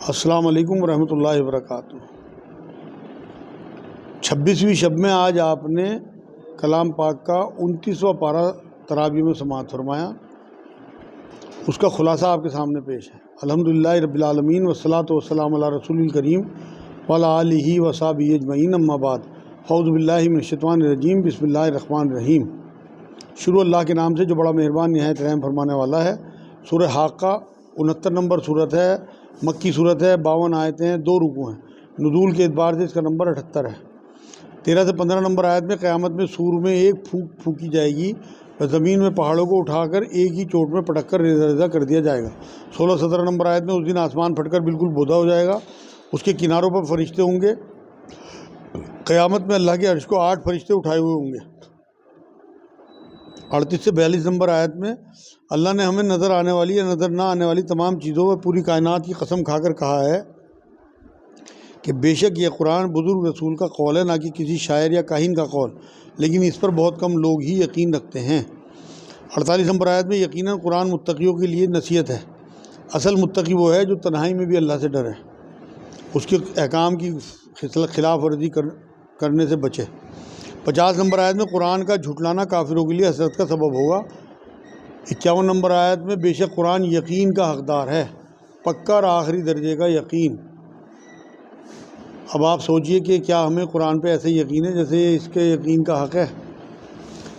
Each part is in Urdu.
السلام علیکم ورحمۃ اللہ وبرکاتہ۔ 26ویں شب میں آج آپ نے کلام پاک کا 29واں پارہ تراویح میں سماعت فرمایا، اس کا خلاصہ آپ کے سامنے پیش ہے۔ الحمدللہ رب العالمین والصلاۃ والسلام علی رسول الکریم وعلی آلہ وصحبہ اجمعین، اما بعد، اعوذ باللہ من الشیطان الرجیم، بسم اللہ الرحمن الرحیم۔ شروع اللہ کے نام سے جو بڑا مہربان نہایت رحم فرمانے والا ہے۔ سورہ حاقہ 69 نمبر صورت ہے، مکی صورت ہے، 52 آیتیں ہیں، 2 رکوع ہیں۔ نزول کے اعتبار سے اس کا نمبر 78 ہے۔ 13 سے 15 نمبر آیت میں قیامت میں سور میں ایک پھونک پھونکی جائے گی اور زمین میں پہاڑوں کو اٹھا کر ایک ہی چوٹ میں پٹک کر ریزہ ریزہ کر دیا جائے گا۔ 16-17 نمبر آیت میں اس دن آسمان پھٹ کر بالکل بودا ہو جائے گا، اس کے کناروں پر فرشتے ہوں گے۔ قیامت میں اللہ کے عرش کو 8 فرشتے اٹھائے ہوئے ہوں گے۔ 38 سے 42 نمبر آیت میں اللہ نے ہمیں نظر آنے والی یا نظر نہ آنے والی تمام چیزوں و پوری کائنات کی قسم کھا کر کہا ہے کہ بے شک یہ قرآن بزرگ رسول کا قول ہے، نہ کہ کسی شاعر یا کاہن کا قول، لیکن اس پر بہت کم لوگ ہی یقین رکھتے ہیں۔ 48 نمبر آیت میں یقیناً قرآن متقیوں کے لیے نصیحت ہے۔ اصل متقی وہ ہے جو تنہائی میں بھی اللہ سے ڈرے، اس کے احکام کی خلاف ورزی کرنے سے بچے۔ 50 نمبر آیت میں قرآن کا جھٹلانا کافروں کے لیے حسرت کا سبب ہوگا۔ 51 نمبر آیت میں بے شک قرآن یقین کا حقدار ہے، پکا اور آخری درجے کا یقین۔ اب آپ سوچئے کہ کیا ہمیں قرآن پہ ایسے یقین ہے جیسے اس کے یقین کا حق ہے۔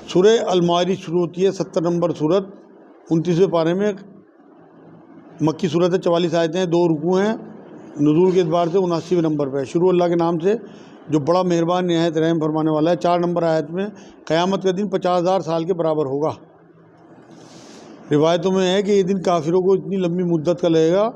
سورہ المائدہ شروع ہوتی ہے، 70 نمبر صورت، 29ویں پارے میں، مکی صورت ہے، 44 آیتیں ہیں، 2 رکوع ہیں۔ نزول کے اعتبار سے 79ویں نمبر پہ ہے۔ شروع اللہ کے نام سے جو بڑا مہربان نہایت رحم فرمانے والا ہے۔ 4 نمبر آیت میں قیامت کا دن 50,000 سال کے برابر ہوگا۔ روایتوں میں ہے کہ یہ دن کافروں کو اتنی لمبی مدت کا لگے گا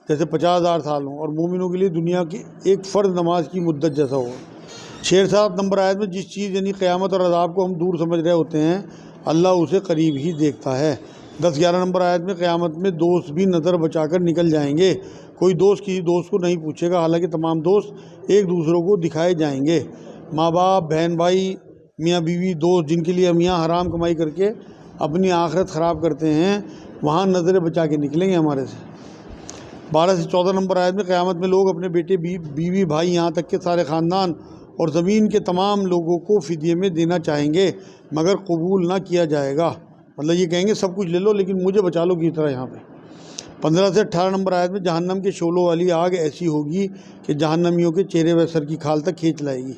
جیسے 50,000 سال ہوں، اور مومنوں کے لیے دنیا کی ایک فرض نماز کی مدت جیسا ہوگا۔ 6-7 نمبر آیت میں جس چیز یعنی قیامت اور عذاب کو ہم دور سمجھ رہے ہوتے ہیں، اللہ اسے قریب ہی دیکھتا ہے۔ 10-11 نمبر آیت میں قیامت میں دوست بھی نظر بچا کر نکل جائیں گے، کوئی دوست کسی دوست کو نہیں پوچھے گا، حالانکہ تمام دوست ایک دوسروں کو دکھائے جائیں گے۔ ماں باپ، بہن بھائی، میاں بیوی، دوست جن کے لیے میاں حرام کمائی کر کے اپنی آخرت خراب کرتے ہیں، وہاں نظریں بچا کے نکلیں گے ہمارے سے۔ 12 سے 14 نمبر آیت میں قیامت میں لوگ اپنے بیٹے، بیوی، بھائی، یہاں تک کہ سارے خاندان اور زمین کے تمام لوگوں کو فدیے میں دینا چاہیں گے، مگر قبول نہ کیا جائے گا۔ مطلب یہ کہیں گے سب کچھ لے لو لیکن مجھے بچا لو کی طرح یہاں پہ۔ 15 سے 18 نمبر آیت میں جہنم کے شعلوں والی آگ ایسی ہوگی کہ جہنمیوں کے چہرے و سر کی کھال تک کھینچ لائے گی۔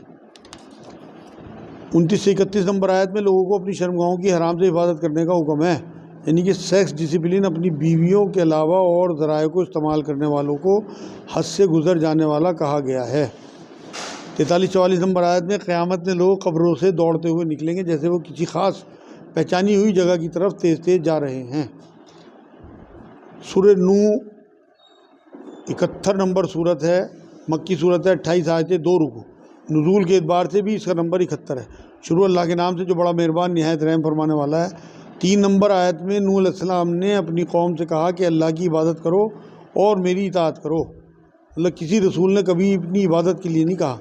29 سے 31 نمبر آیت میں لوگوں کو اپنی شرمگاہوں کی حرام سے حفاظت کرنے کا حکم ہے، یعنی کہ سیکس ڈسپلن اپنی بیویوں کے علاوہ اور ذرائع کو استعمال کرنے والوں کو حد سے گزر جانے والا کہا گیا ہے۔ 43-44 نمبر آیت میں قیامت میں لوگ قبروں سے دوڑتے ہوئے نکلیں گے جیسے وہ کسی خاص پہچانی ہوئی جگہ کی طرف تیز تیز جا رہے ہیں۔ سورہ نوح 71 نمبر صورت ہے، مکی صورت ہے، 28 آیتیں، 2 رکوع۔ نزول کے اعتبار سے بھی اس کا نمبر 71 ہے۔ شروع اللہ کے نام سے جو بڑا مہربان نہایت رحم فرمانے والا ہے۔ 3 نمبر آیت میں نوح علیہ السلام نے اپنی قوم سے کہا کہ اللہ کی عبادت کرو اور میری اطاعت کرو۔ اللہ کسی رسول نے کبھی اپنی عبادت کے لیے نہیں کہا،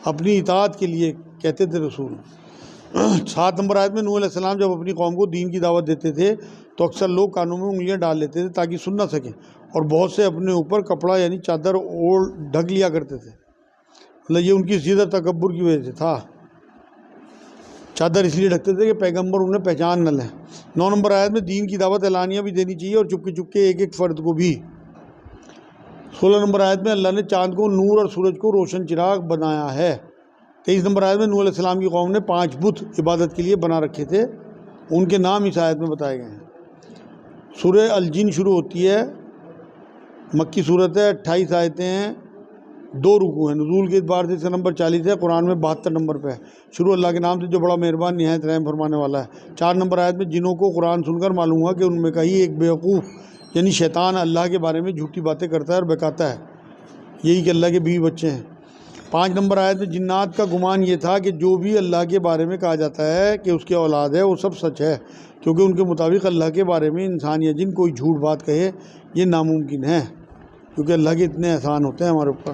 اپنی اطاعت کے لیے کہتے تھے رسول۔ 7 نمبر آیت میں نوح علیہ السلام جب اپنی قوم کو دین کی دعوت دیتے تھے تو اکثر لوگ کانوں میں انگلیاں ڈال لیتے تھے تاکہ سن نہ سکیں، اور بہت سے اپنے اوپر کپڑا یعنی چادر اوڑھ ڈھک لیا کرتے تھے۔ مطلب یہ ان کی زیادہ تکبر کی وجہ سے تھا، چادر اس لیے ڈھکتے تھے کہ پیغمبر انہیں پہچان نہ لیں۔ 9 نمبر آیت میں دین کی دعوت اعلانیہ بھی دینی چاہیے اور چپکے چپکے ایک ایک فرد کو بھی۔ 16 نمبر آیت میں اللہ نے چاند کو نور اور سورج کو روشن چراغ بنایا ہے۔ 23 نمبر آیت میں نوح علیہ السلام کی قوم نے 5 بت عبادت کے لیے بنا رکھے تھے، ان کے نام اس آیت میں بتائے گئے ہیں۔ سورہ الجن شروع ہوتی ہے، مکی صورت ہے، 28 آیتیں ہیں، 2 رکوع ہیں۔ نزول کے اعتبار سے اس کا نمبر 40 ہے، قرآن میں 72 نمبر پہ ہے۔ شروع اللہ کے نام سے جو بڑا مہربان نہایت رحم فرمانے والا ہے۔ 4 نمبر آیت میں جنوں کو قرآن سن کر معلوم ہوا کہ ان میں کہیں ایک بیوقوف یعنی شیطان اللہ کے بارے میں جھوٹی باتیں کرتا ہے اور بہکاتا ہے، یہی کہ اللہ کے بیوی بچے ہیں۔ 5 نمبر آیت میں جنات کا گمان یہ تھا کہ جو بھی اللہ کے بارے میں کہا جاتا ہے کہ اس کی اولاد ہے وہ سب سچ ہے، کیونکہ ان کے مطابق اللہ کے بارے میں انسان یا جن کوئی جھوٹ بات کہے یہ ناممکن ہے، کیونکہ اللہ کے اتنے احسان ہوتے ہیں ہمارے اوپر،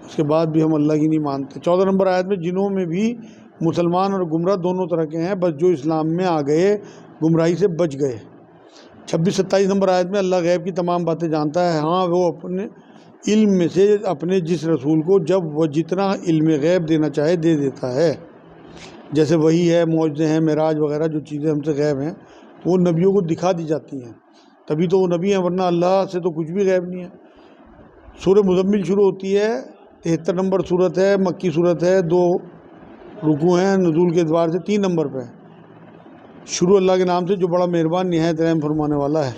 اس کے بعد بھی ہم اللہ کی نہیں مانتے۔ 14 نمبر آیت میں جنوں میں بھی مسلمان اور گمراہ دونوں طرح کے ہیں، بس جو اسلام میں آ گئے گمراہی سے بچ گئے۔ 26-27 نمبر آیت میں اللہ غیب کی تمام باتیں جانتا ہے، ہاں وہ اپنے علم میں سے اپنے جس رسول کو جب وہ جتنا علم غیب دینا چاہے دے دیتا ہے، جیسے وہی ہے، معجزے ہیں، معراج وغیرہ جو چیزیں ہم سے غیب ہیں وہ نبیوں کو دکھا دی جاتی ہیں، تبھی تو وہ نبی ہیں، ورنہ اللہ سے تو کچھ بھی غیب نہیں ہے۔ سورہ مزمل شروع ہوتی ہے، 73 نمبر صورت ہے، مکی صورت ہے، 2 رکوع ہیں، نزول کے اعتبار سے 3 نمبر پہ۔ شروع اللہ کے نام سے جو بڑا مہربان نہایت رحم فرمانے والا ہے۔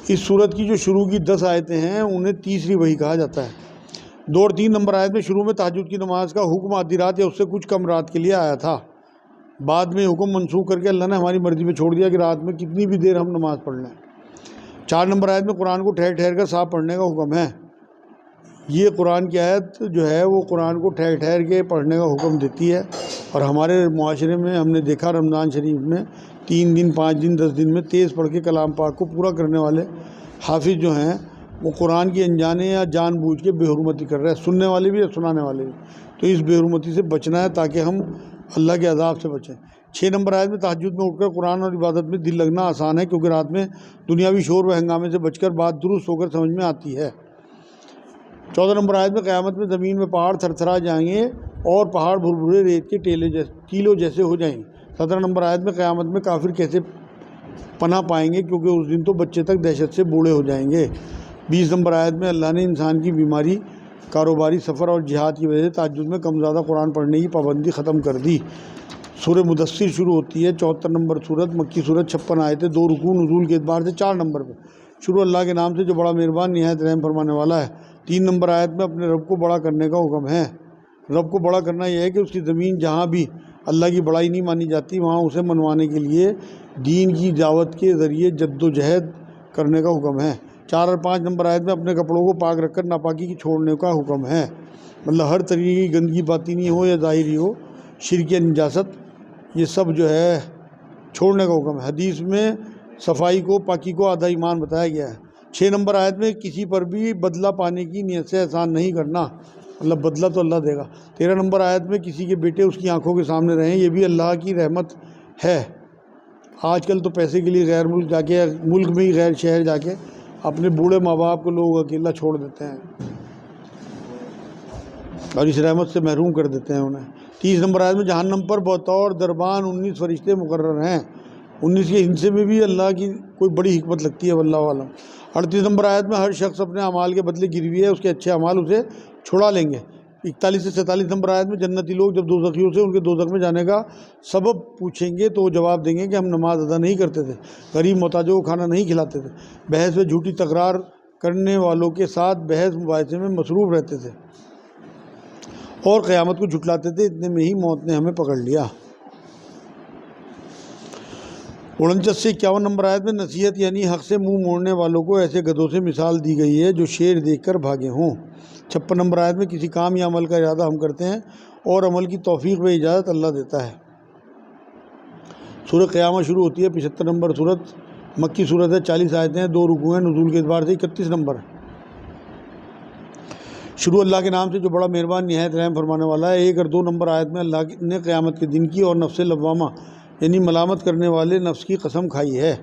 اس صورت کی جو شروع کی 10 آیتیں ہیں انہیں تیسری وحی کہا جاتا ہے۔ 2 اور 3 نمبر آیت میں شروع میں تہجد کی نماز کا حکم آدھی رات یا اس سے کچھ کم رات کے لیے آیا تھا، بعد میں حکم منسوخ کر کے اللہ نے ہماری مرضی پہ چھوڑ دیا کہ رات میں کتنی بھی دیر ہم نماز پڑھ لیں۔ 4 نمبر آیت میں قرآن کو ٹھہر ٹھہر کر صاف پڑھنے کا حکم ہے۔ یہ قرآن کی آیت جو ہے وہ قرآن کو ٹھہر ٹھہر کے پڑھنے کا حکم دیتی ہے، اور ہمارے معاشرے میں ہم نے دیکھا رمضان شریف میں 3 دن 5 دن 10 دن میں تیز پڑھ کے کلام پاک کو پورا کرنے والے حافظ جو ہیں وہ قرآن کی انجانے یا جان بوجھ کے بے حرمتی کر رہے ہیں، سننے والے بھی اور سنانے والے بھی۔ تو اس بے حرمتی سے بچنا ہے تاکہ ہم اللہ کے عذاب سے بچیں۔ 6 نمبر آیت میں تہجد میں اٹھ کر قرآن اور عبادت میں دل لگنا آسان ہے، کیونکہ رات میں دنیاوی شور و ہنگامے سے بچ کر بات درست ہو کر سمجھ میں آتی ہے۔ 14 نمبر آیت میں قیامت میں زمین میں پہاڑ تھر تھرا جائیں گے اور پہاڑ بھربھرے ریت کے ٹیلوں جیسے ہو جائیں گے۔ 17 نمبر آیت میں قیامت میں کافر کیسے پناہ پائیں گے، کیونکہ اس دن تو بچے تک دہشت سے بوڑھے ہو جائیں گے۔ 20 نمبر آیت میں اللہ نے انسان کی بیماری، کاروباری سفر اور جہاد کی وجہ سے تہجد میں کم زیادہ قرآن پڑھنے کی پابندی ختم کر دی۔ سورہ مدثر شروع ہوتی ہے، 74 نمبر صورت، مکی صورت، 56 آیتیں، 2 رکوع، نزول کے اعتبار سے 4 نمبر پہ۔ شروع اللہ کے نام سے جو بڑا مہربان نہایت رحم فرمانے والا ہے۔ 3 نمبر آیت میں اپنے رب کو بڑا کرنے کا حکم ہے۔ رب کو بڑا کرنا یہ ہے کہ اس کی زمین جہاں بھی اللہ کی بڑائی نہیں مانی جاتی وہاں اسے منوانے کے لیے دین کی دعوت کے ذریعے جد و جہد کرنے کا حکم ہے۔ 4 اور 5 نمبر آیت میں اپنے کپڑوں کو پاک رکھ کر ناپاکی کی چھوڑنے کا حکم ہے، مطلب ہر طریقے کی گندگی باطینی ہو یا ظاہری ہو، شرک یا نجاست، یہ سب جو ہے چھوڑنے کا حکم ہے۔ حدیث میں صفائی کو، پاکی کو آدھا ایمان بتایا گیا ہے۔ 6 نمبر آیت میں کسی پر بھی بدلہ پانے کی نیت سے احسان نہیں کرنا، مطلب بدلہ تو اللہ دے گا۔ 13 نمبر آیت میں کسی کے بیٹے اس کی آنکھوں کے سامنے رہیں، یہ بھی اللہ کی رحمت ہے۔ آج کل تو پیسے کے لیے غیر ملک جا کے، ملک میں ہی غیر شہر جا کے اپنے بوڑھے ماں باپ کو لوگ اکیلا چھوڑ دیتے ہیں اور اس رحمت سے محروم کر دیتے ہیں انہیں۔ 30 نمبر آیت میں جہنم پر بطور دربان 19 فرشتے مقرر ہیں، 19 کے ہندسے میں بھی اللہ کی کوئی بڑی حکمت لگتی ہے، واللہ عالم۔ 38 نمبر آیت میں ہر شخص اپنے اعمال کے بدلے گروی ہے، اس کے اچھے اعمال اسے چھڑا لیں گے۔ 41 سے 47 نمبر آیت میں جنتی لوگ جب دوزخیوں سے ان کے دوزخ میں جانے کا سبب پوچھیں گے تو وہ جواب دیں گے کہ ہم نماز ادا نہیں کرتے تھے، غریب محتاجوں کو کھانا نہیں کھلاتے تھے، بحث میں جھوٹی تکرار کرنے والوں کے ساتھ بحث مباحثے میں مصروف رہتے تھے اور قیامت کو جھٹلاتے تھے، اتنے میں ہی موت نے ہمیں پکڑ لیا۔ 49 سے 51 نمبر آیت میں نصیحت یعنی حق سے منہ موڑنے والوں کو ایسے گدھوں سے مثال دی گئی ہے جو شیر دیکھ کر بھاگے ہوں۔ 56 نمبر آیت میں کسی کام یا عمل کا ارادہ ہم کرتے ہیں اور عمل کی توفیق و اجازت اللہ دیتا ہے۔ سورہ قیامہ شروع ہوتی ہے، 75 نمبر صورت، مکی صورت ہے، 40 آیتیں، 2 رکوع ہیں، نزول کے اعتبار سے 31 نمبر۔ شروع اللہ کے نام سے جو بڑا مہربان نہایت رحم فرمانے والا ہے۔ 1 اور 2 نمبر آیت میں اللہ نے قیامت کے دن کی اور نفس لوامہ یعنی ملامت کرنے والے نفس کی قسم کھائی ہے۔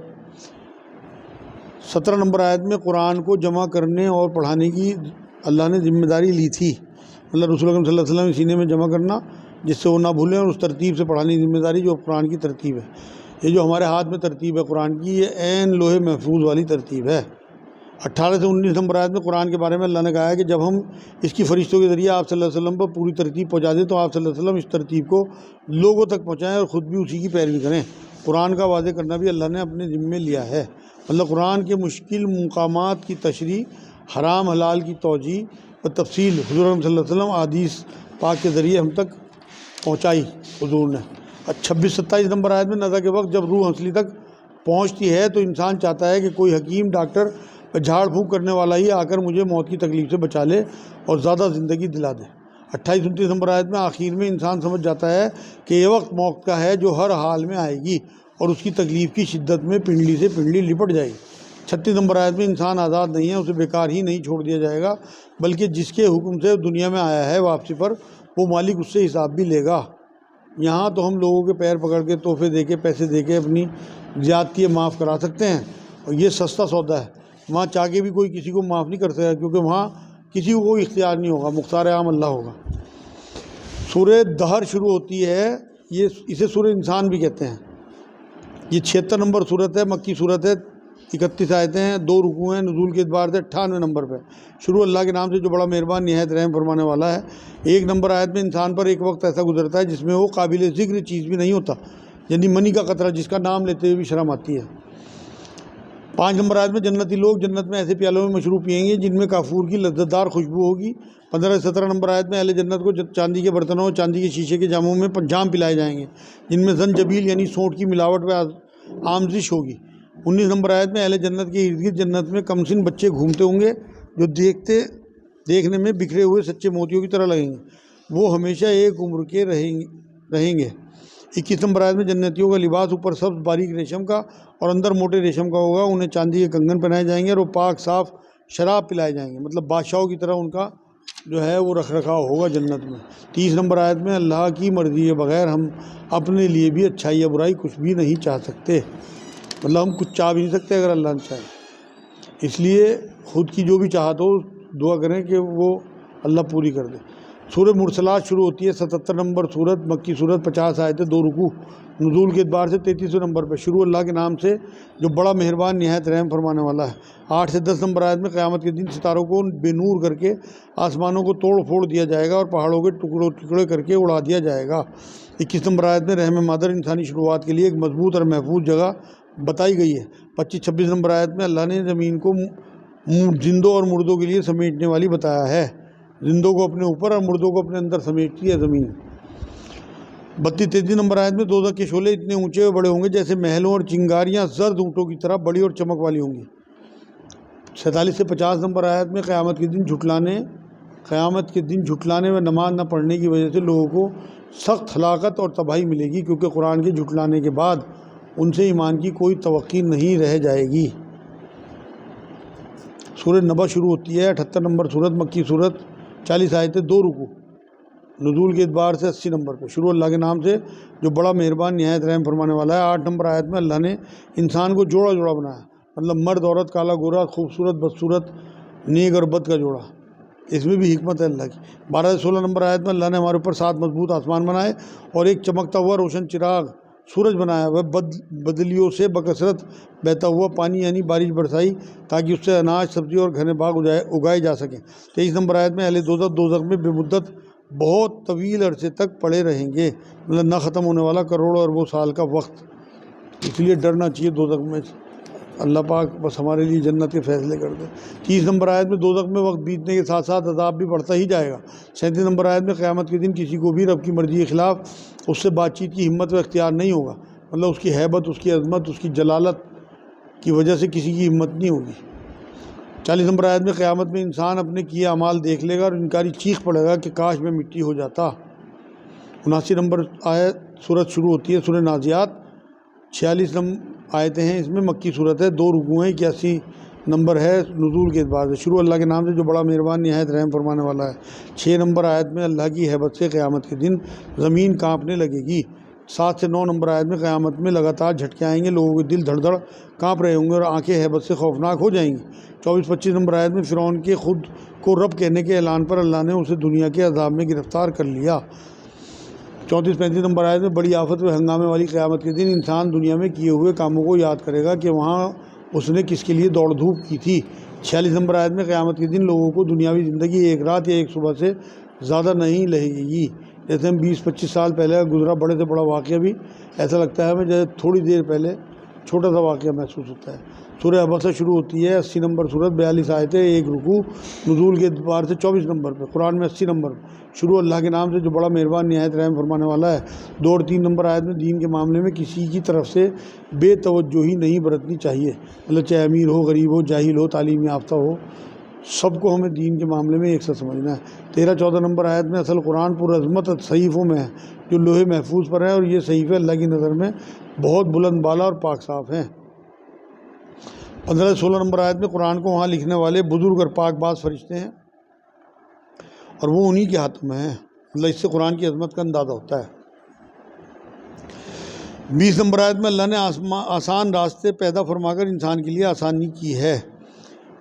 17 نمبر آیت میں قرآن کو جمع کرنے اور پڑھانے کی اللہ نے ذمہ داری لی تھی، مطلب رسول اللہ صلی اللہ علیہ وسلم سینے میں جمع کرنا جس سے وہ نہ بھولیں، اور اس ترتیب سے پڑھانے کی ذمہ داری جو قرآن کی ترتیب ہے۔ یہ جو ہمارے ہاتھ میں ترتیب ہے قرآن کی، یہ عین لوح محفوظ والی ترتیب ہے۔ 18 سے 19 نمبر آیت میں قرآن کے بارے میں اللہ نے کہا ہے کہ جب ہم اس کی فرشتوں کے ذریعے آپ صلی اللہ علیہ وسلم پر پوری ترتیب پہنچا دیں تو آپ صلی اللہ علیہ وسلم اس ترتیب کو لوگوں تک پہنچائیں اور خود بھی اسی کی پیروی کریں۔ قرآن کا واضح کرنا بھی اللہ نے اپنے ذمے لیا ہے، مطلب قرآن کے مشکل مقامات کی تشریح، حرام حلال کی توجیہ و تفصیل حضور صلی اللہ علیہ وسلم حدیث پاک کے ذریعے ہم تک پہنچائی حضور نے۔ 26-27 نمبر آیت میں نزع کے وقت جب روح ہنسلی تک پہنچتی ہے تو انسان چاہتا ہے کہ کوئی حکیم ڈاکٹر جھاڑ پھونک کرنے والا ہی آ کر مجھے موت کی تکلیف سے بچا لے اور زیادہ زندگی دلا دے۔ 28-29 نمبر آیت میں آخر میں انسان سمجھ جاتا ہے کہ یہ وقت موت کا ہے جو ہر حال میں آئے گی اور اس کی تکلیف کی شدت میں پنڈلی سے پنڈلی لپٹ جائے گی۔ 36 نمبر آیت میں انسان آزاد نہیں ہے، اسے بیکار ہی نہیں چھوڑ دیا جائے گا، بلکہ جس کے حکم سے دنیا میں آیا ہے واپسی پر وہ مالک اس سے حساب بھی لے گا۔ یہاں تو ہم لوگوں کے پیر پکڑ کے تحفے دے کے پیسے دے کے اپنی زیادتی معاف کرا سکتے ہیں، اور یہ سستا سودا ہے۔ وہاں چاہ کے بھی کوئی کسی کو معاف نہیں کر سکتا، کیونکہ وہاں کسی کو کوئی اختیار نہیں ہوگا، مختار عام اللہ ہوگا۔ سورہ دہر شروع ہوتی ہے، اسے سورہ انسان بھی کہتے ہیں۔ یہ 76 نمبر صورت ہے، مکی صورت ہے، 31 آیتیں ہیں، 2 رکوع ہیں، نزول کے اعتبار سے 98 نمبر پہ۔ شروع اللہ کے نام سے جو بڑا مہربان نہایت رحم فرمانے والا ہے۔ 1 نمبر آیت میں انسان پر ایک وقت ایسا گزرتا ہے جس میں وہ قابل ذکر چیز بھی نہیں ہوتا، یعنی منی کا قطرہ جس کا نام لیتے ہوئے بھی شرم آتی ہے۔ 5 نمبر آیت میں جنتی لوگ جنت میں ایسے پیالوں میں مشروب پئیں گے جن میں کافور کی لذت دار خوشبو ہوگی۔ 15 سے 17 نمبر آیت میں اہل جنت کو چاندی کے برتنوں اور چاندی کے شیشے کے جاموں میں جام پلائے جائیں گے جن میں زنجبیل یعنی سونٹ کی ملاوٹ و آمیزش ہوگی۔ 19 نمبر آیت میں اہل جنت کے ارد گرد جنت میں کمسن بچے گھومتے ہوں گے جو دیکھنے میں بکھرے ہوئے سچے موتیوں کی طرح لگیں گے، وہ ہمیشہ ایک عمر کے رہیں گے۔ 21 نمبر آیت میں جنتیوں کا لباس اوپر سبز باریک ریشم کا اور اندر موٹے ریشم کا ہوگا، انہیں چاندی کے کنگن پہنائے جائیں گے اور وہ پاک صاف شراب پلائے جائیں گے، مطلب بادشاہوں کی طرح ان کا جو ہے وہ رکھ رکھاؤ ہوگا جنت میں۔ 30 نمبر آیت میں اللہ کی مرضی کے بغیر ہم اپنے لیے بھی اچھائی یا برائی کچھ بھی نہیں چاہ سکتے، مطلب ہم کچھ چاہ بھی نہیں سکتے اگر اللہ نے چاہے، اس لیے خود کی جو بھی چاہت ہو دعا کریں کہ وہ اللہ پوری کر دے۔ سورہ مرسلات شروع ہوتی ہے، 77 نمبر صورت، مکی صورت، 50 آیتیں، 2 رکوع، نزول کے اعتبار سے 33 نمبر پہ۔ شروع اللہ کے نام سے جو بڑا مہربان نہایت رحم فرمانے والا ہے۔ 8 سے 10 نمبر آیت میں قیامت کے دن ستاروں کو بے نور کر کے آسمانوں کو توڑ پھوڑ دیا جائے گا اور پہاڑوں کے ٹکڑے کر کے اڑا دیا جائے گا۔ 21 نمبر آیت میں رحم مادر انسانی شروعات کے لیے ایک مضبوط اور محفوظ جگہ بتائی گئی ہے۔ 25-26 نمبر آیت میں اللہ نے زمین کو زندوں اور مردوں کے لیے سمیٹنے والی بتایا ہے، زندوں کو اپنے اوپر اور مردوں کو اپنے اندر سمیٹتی ہے زمین۔ 32-33 نمبر آیت میں دوزخ کے شعلے اتنے اونچے اور بڑے ہوں گے جیسے محلوں اور چنگاریاں زرد اونٹوں کی طرح بڑی اور چمک والی ہوں گی۔ 47 سے 50 نمبر آیت میں قیامت کے دن جھٹلانے و نماز نہ پڑھنے کی وجہ سے لوگوں کو سخت ہلاکت اور تباہی ملے گی، کیونکہ قرآن کے جھٹلانے کے بعد ان سے ایمان کی کوئی توقع نہیں رہ جائے گی۔ سورہ نبا شروع ہوتی ہے، 78 نمبر صورت، مکی صورت، 40 آیتیں، 2 رکوع، نزول کے اعتبار سے 80 نمبر پہ۔ شروع اللہ کے نام سے جو بڑا مہربان نہایت رحم فرمانے والا ہے۔ 8 نمبر آیت میں اللہ نے انسان کو جوڑا جوڑا بنایا، مطلب مرد عورت، کالا گورا، خوبصورت بدصورت، نیک اور بد کا جوڑا، اس میں بھی حکمت ہے اللہ کی۔ 12 سے 16 نمبر آیت میں اللہ نے ہمارے اوپر 7 مضبوط آسمان بنائے اور ایک چمکتا ہوا روشن چراغ سورج بنایا، وہ بدلیوں سے بکثرت بہتا ہوا پانی یعنی بارش برسائی تاکہ اس سے اناج، سبزی اور گھنے باغ اگائے جا سکیں۔ 23 نمبر آیت میں اہل دوزخ میں بے مدت بہت طویل عرصے تک پڑے رہیں گے، مطلب نہ ختم ہونے والا کروڑوں اربوں سال کا وقت، اس لیے ڈرنا چاہیے دوزخ میں۔ اللہ پاک بس ہمارے لیے جنت کے فیصلے کر دے۔ 30 نمبر آیت میں دوزخ میں وقت بیتنے کے ساتھ ساتھ عذاب بھی بڑھتا ہی جائے گا۔ 37 نمبر آیت میں قیامت کے دن کسی کو بھی رب کی مرضی کے خلاف اس سے بات چیت کی ہمت و اختیار نہیں ہوگا، مطلب اس کی ہیبت، اس کی عظمت، اس کی جلالت کی وجہ سے کسی کی ہمت نہیں ہوگی۔ 40 نمبر آیت میں قیامت میں انسان اپنے کیے اعمال دیکھ لے گا اور انکاری چیخ پڑے گا کہ کاش میں مٹی ہو جاتا۔ 79 نمبر آیت صورت شروع ہوتی ہے، سورہ نازعات، 46 آیتیں ہیں، اس میں مکی صورت ہے، 2 رکوع ہیں، 81 نمبر ہے نزول کے اعتبار سے۔ شروع اللہ کے نام سے جو بڑا مہربان نہایت رحم فرمانے والا ہے۔ 6 نمبر آیت میں اللہ کی ہیبت سے قیامت کے دن زمین کانپنے لگے گی۔ 7 سے 9 نمبر آیت میں قیامت میں لگاتار جھٹکے آئیں گے، لوگوں کے دل دھڑ دھڑ کانپ رہے ہوں گے اور آنکھیں ہیبت سے خوفناک ہو جائیں گی۔ 24-25 نمبر آیت میں فرعون کے خود کو رب کہنے کے اعلان پر اللہ نے اسے دنیا کے عذاب میں گرفتار کر لیا۔ 34-35 نمبر آیت میں بڑی آفت و ہنگامے والی قیامت کے دن انسان دنیا میں کیے ہوئے کاموں کو یاد کرے گا کہ وہاں اس نے کس کے لیے دوڑ دھوپ کی تھی۔ 46 نمبر آیت میں قیامت کے دن لوگوں کو دنیاوی زندگی ایک رات یا ایک صبح سے زیادہ نہیں لگے گی، جیسے ہم 20-25 سال پہلے گزرا بڑے سے بڑا واقعہ بھی ایسا لگتا ہے ہمیں جیسے تھوڑی دیر پہلے چھوٹا سا واقعہ محسوس ہوتا ہے۔ سورہ عبسہ شروع ہوتی ہے، 80 نمبر صورت، 42 آیتیں، 1 رکوع، نزول کے اعتبار سے 24 نمبر پہ، قرآن میں 80 نمبر۔ شروع اللہ کے نام سے جو بڑا مہربان نہایت رحم فرمانے والا ہے۔ 2 اور 3 نمبر آیت میں دین کے معاملے میں کسی کی طرف سے بے توجہی نہیں برتنی چاہیے، مطلب چاہے امیر ہو، غریب ہو، جاہل ہو، تعلیم یافتہ ہو، سب کو ہمیں دین کے معاملے میں ایک ساتھ سمجھنا ہے۔ 13-14 نمبر آیت میں اصل قرآن پر عظمت صحیفوں میں ہے جو لوہے محفوظ پر ہے، اور یہ صحیفے اللہ کی نظر میں بہت بلند بالا اور پاک صاف ہیں۔ 15-16 نمبر آیت میں قرآن کو وہاں لکھنے والے بزرگ اور پاک باز فرشتے ہیں اور وہ انہی کے ہاتھ میں ہیں، مطلب اس سے قرآن کی عظمت کا اندازہ ہوتا ہے۔ 20 نمبر آیت میں اللہ نے آسان راستے پیدا فرما کر انسان کے لیے آسانی کی ہے۔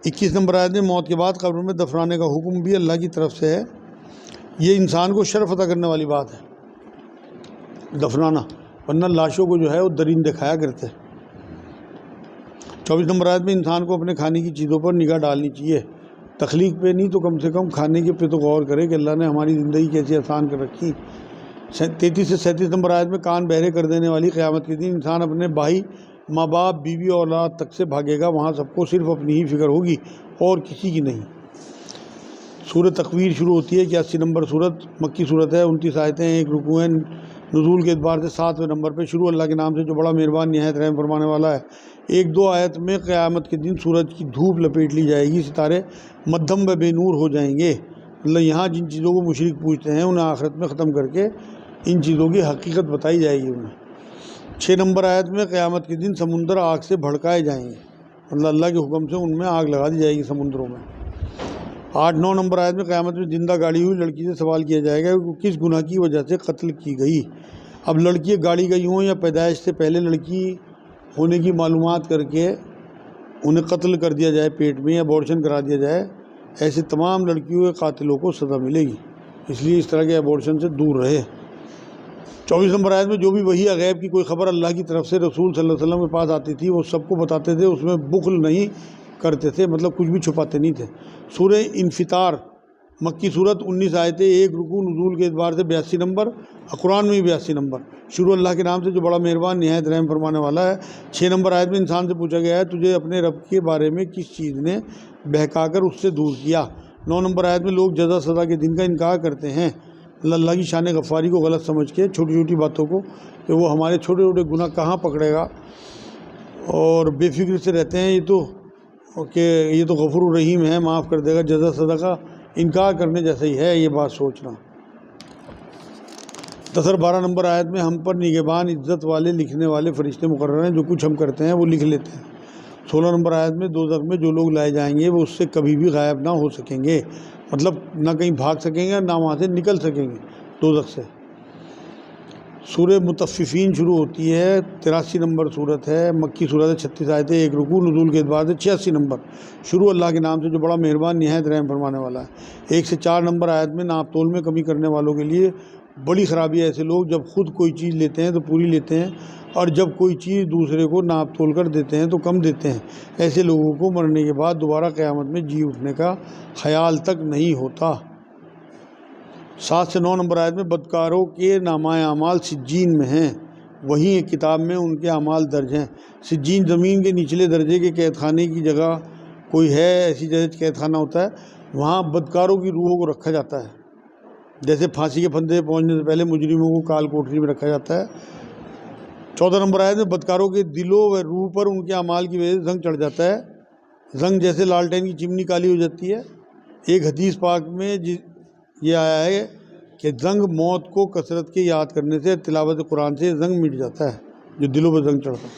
21 نمبر آیت میں موت کے بعد قبر میں دفنانے کا حکم بھی اللہ کی طرف سے ہے۔ یہ انسان کو شرف عطا کرنے والی بات ہے دفنانا، ورنہ لاشوں کو جو ہے وہ درندے کھایا کرتے۔ 24 نمبر آیت میں انسان کو اپنے کھانے کی چیزوں پر نگاہ ڈالنی چاہیے، تخلیق پہ نہیں تو کم سے کم کھانے کے پہ تو غور کرے کہ اللہ نے ہماری زندگی کیسے آسان کر رکھی۔ 33 سے 37 نمبر آیت میں کان بہرے کر دینے والی قیامت کے دن انسان اپنے بھائی، ماں باپ، بیوی اور اولاد تک سے بھاگے گا، وہاں سب کو صرف اپنی ہی فکر ہوگی اور کسی کی نہیں۔ سورۃ تکویر شروع ہوتی ہے 81 نمبر سورت، مکی صورت ہے، 29 آیتیں، 1 رکوع ہے۔ نزول کے اعتبار سے 7ویں نمبر پہ شروع، اللہ کے نام سے جو بڑا مہربان نہایت رحم فرمانے والا ہے۔ 1-2 آیت میں قیامت کے دن سورج کی دھوپ لپیٹ لی جائے گی، ستارے مدھم و بے نور ہو جائیں گے۔ اللہ یہاں جن چیزوں کو مشرک پوچھتے ہیں انہیں آخرت میں ختم کر کے ان چیزوں کی حقیقت بتائی جائے گی انہیں۔ 6 نمبر آیت میں قیامت کے دن سمندر آگ سے بھڑکائے جائیں گے، اللہ کے حکم سے ان میں آگ لگا دی جائے گی سمندروں میں۔ 8-9 نمبر آیت میں قیامت میں زندہ گاڑی ہوئی لڑکی سے سوال کیا جائے گا کہ وہ کس گناہ کی وجہ سے قتل کی گئی۔ اب لڑکی گاڑی گئی ہوں یا پیدائش سے پہلے لڑکی ہونے کی معلومات کر کے انہیں قتل کر دیا جائے پیٹ میں یا ابورشن کرا دیا جائے، ایسے تمام لڑکیوں کے قاتلوں کو سزا ملے گی، اس لیے اس طرح کے ابورشن سے دور رہے۔ 24 نمبر آیت میں جو بھی وحی غیب کی کوئی خبر اللہ کی طرف سے رسول صلی اللہ علیہ وسلم کے پاس آتی تھی وہ سب کو بتاتے تھے، اس میں بخل نہیں کرتے تھے، مطلب کچھ بھی چھپاتے نہیں تھے۔ سورہ انفطار مکی صورت، 19 آیتیں، 1 رکوع، نزول کے اعتبار سے 82 نمبر، قرآن میں بھی 82 نمبر۔ شروع اللہ کے نام سے جو بڑا مہربان نہایت رحم فرمانے والا ہے۔ 6 نمبر آیت میں انسان سے پوچھا گیا ہے تجھے اپنے رب کے بارے میں کس چیز نے بہکا کر اس سے دور کیا۔ 9 نمبر آیت میں لوگ جزا سزا کے دن کا انکار کرتے ہیں، اللہ کی شان غفاری کو غلط سمجھ کے چھوٹی چھوٹی باتوں کو کہ وہ ہمارے چھوٹے چھوٹے گناہ کہاں پکڑے گا، اور بے فکر سے رہتے ہیں یہ تو غفور الرحیم ہے، معاف کر دے گا۔ جزا سزا کا انکار کرنے جیسا ہی ہے یہ بات سوچنا۔ 12 نمبر آیت میں ہم پر نگہبان عزت والے لکھنے والے فرشتے مقرر ہیں، جو کچھ ہم کرتے ہیں وہ لکھ لیتے ہیں۔ 16 نمبر آیت میں دوزخ میں جو لوگ لائے جائیں گے وہ اس سے کبھی بھی غائب نہ ہو سکیں گے، مطلب نہ کہیں بھاگ سکیں گے نہ وہاں سے نکل سکیں گے دوزخ سے۔ سورہ مطففین شروع ہوتی ہے، 83 نمبر صورت ہے، مکی صورت ہے، 36 آیتیں، 1 رکوع، نزول کے اعتبار سے 86 نمبر۔ شروع اللہ کے نام سے جو بڑا مہربان نہایت رحم فرمانے والا ہے۔ 1 سے 4 نمبر آیت میں ناپ تول میں کمی کرنے والوں کے لیے بڑی خرابی ہے۔ ایسے لوگ جب خود کوئی چیز لیتے ہیں تو پوری لیتے ہیں، اور جب کوئی چیز دوسرے کو ناپ تول کر دیتے ہیں تو کم دیتے ہیں۔ ایسے لوگوں کو مرنے کے بعد دوبارہ قیامت میں جی اٹھنے کا خیال تک نہیں ہوتا۔ 7 سے 9 نمبر آیت میں بدکاروں کے نامہ اعمال سجین میں ہیں، وہیں ایک کتاب میں ان کے اعمال درج ہیں۔ سجین زمین کے نچلے درجے کے قید خانے کی جگہ کوئی ہے، ایسی جیسے قید خانہ ہوتا ہے، وہاں بدکاروں کی روحوں کو رکھا جاتا ہے، جیسے پھانسی کے پھندے پہنچنے سے پہلے مجرموں کو کال کوٹری میں رکھا جاتا ہے۔ 14 نمبر آیت میں بدکاروں کے دلوں و روح پر ان کے اعمال کی وجہ سے زنگ چڑھ جاتا ہے، زنگ جیسے لالٹین کی چمنی کالی ہو جاتی ہے۔ ایک حدیث پاک میں یہ آیا ہے کہ زنگ موت کو کثرت کے یاد کرنے سے، تلاوت قرآن سے زنگ مٹ جاتا ہے جو دلوں پہ زنگ چڑھتا ہے۔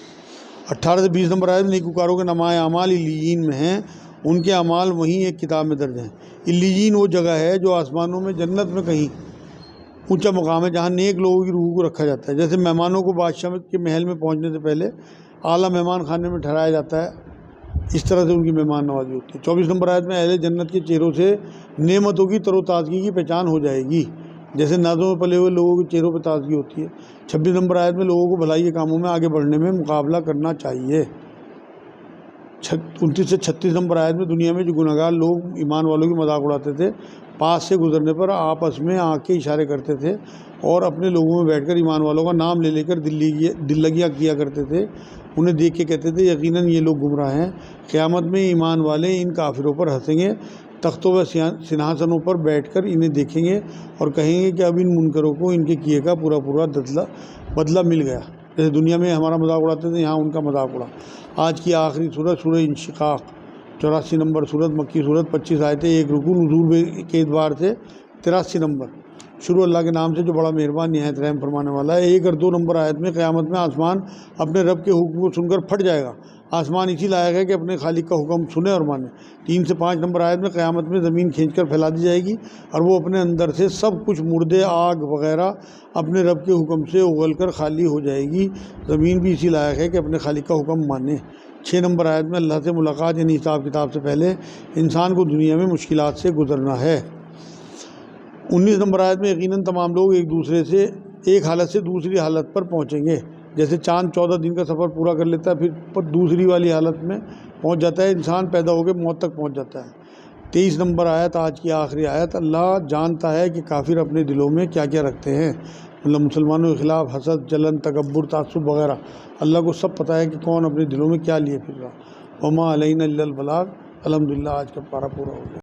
18 سے 20 نمبر آیت میں نیکوکاروں کے نامہ اعمال علیین میں ہیں، ان کے اعمال وہیں ایک کتاب میں درج ہیں۔ علیین وہ جگہ ہے جو آسمانوں میں جنت میں کہیں اونچا مقام ہے، جہاں نیک لوگوں کی روح کو رکھا جاتا ہے۔ جیسے مہمانوں کو بادشاہ کے محل میں پہنچنے سے پہلے اعلیٰ مہمان خانے میں ٹھہرایا جاتا ہے، اس طرح سے ان کی مہمان نوازی ہوتی ہے۔ 24 نمبر آیت میں اہل جنت کے چہروں سے نعمتوں کی تر و تازگی کی پہچان ہو جائے گی، جیسے نازوں میں پلے ہوئے لوگوں کے چہروں پہ تازگی ہوتی ہے۔ 26 نمبر آیت میں لوگوں کو بھلائی کے کاموں میں آگے بڑھنے میں مقابلہ کرنا چاہیے۔ 29 سے 36 نمبر آیت میں دنیا میں جو گنہگار لوگ ایمان والوں کی مذاق اڑاتے تھے، پاس سے گزرنے پر آپس میں آنکھ کے اشارے کرتے تھے اور اپنے لوگوں میں بیٹھ کر ایمان والوں کا نام لے کر دل لگیاں کیا کرتے تھے، انہیں دیکھ کے کہتے تھے یقیناً یہ لوگ گمراہ ہیں۔ قیامت میں ایمان والے ان کافروں پر ہنسیں گے، تختوں و سنہاسنوں پر بیٹھ کر انہیں دیکھیں گے اور کہیں گے کہ اب ان منکروں کو ان کے کیے کا پورا بدلہ مل گیا۔ جیسے دنیا میں ہمارا مذاق اڑاتے تھے، یہاں ان کا مذاق اڑا۔ آج کی آخری سورت سورہ انشقاق، 84 نمبر سورت، مکی سورت، 25 آیتیں، 1 رکوع، نزول کے اعتبار سے 83 نمبر۔ شروع اللہ کے نام سے جو بڑا مہربان نہایت رحم فرمانے والا ہے۔ 1 اور 2 نمبر آیت میں قیامت میں آسمان اپنے رب کے حکم کو سن کر پھٹ جائے گا، آسمان اسی لائق ہے کہ اپنے خالق کا حکم سنے اور مانے۔ 3 سے 5 نمبر آیت میں قیامت میں زمین کھینچ کر پھیلا دی جائے گی اور وہ اپنے اندر سے سب کچھ مردے، آگ وغیرہ اپنے رب کے حکم سے اگل کر خالی ہو جائے گی، زمین بھی اسی لائق ہے کہ اپنے خالق کا حکم مانے۔ 6 نمبر آیت میں اللہ سے ملاقات یعنی حساب کتاب سے پہلے انسان کو دنیا میں مشکلات سے گزرنا ہے۔ 19 نمبر آیت میں یقیناً تمام لوگ ایک دوسرے سے ایک حالت سے دوسری حالت پر پہنچیں گے، جیسے چاند 14 دن کا سفر پورا کر لیتا ہے پھر دوسری والی حالت میں پہنچ جاتا ہے، انسان پیدا ہو کے موت تک پہنچ جاتا ہے۔ 23 نمبر آیت آج کی آخری آیت، اللہ جانتا ہے کہ کافر اپنے دلوں میں کیا کیا رکھتے ہیں، مطلب مسلمانوں کے خلاف حسد، جلن، تکبر، تعصب وغیرہ، اللہ کو سب پتہ ہے کہ کون اپنے دلوں میں کیا لیے پھر رہا۔ وما علینا الا البلاغ۔ الحمدللہ آج کا پارہ پورا ہو گیا۔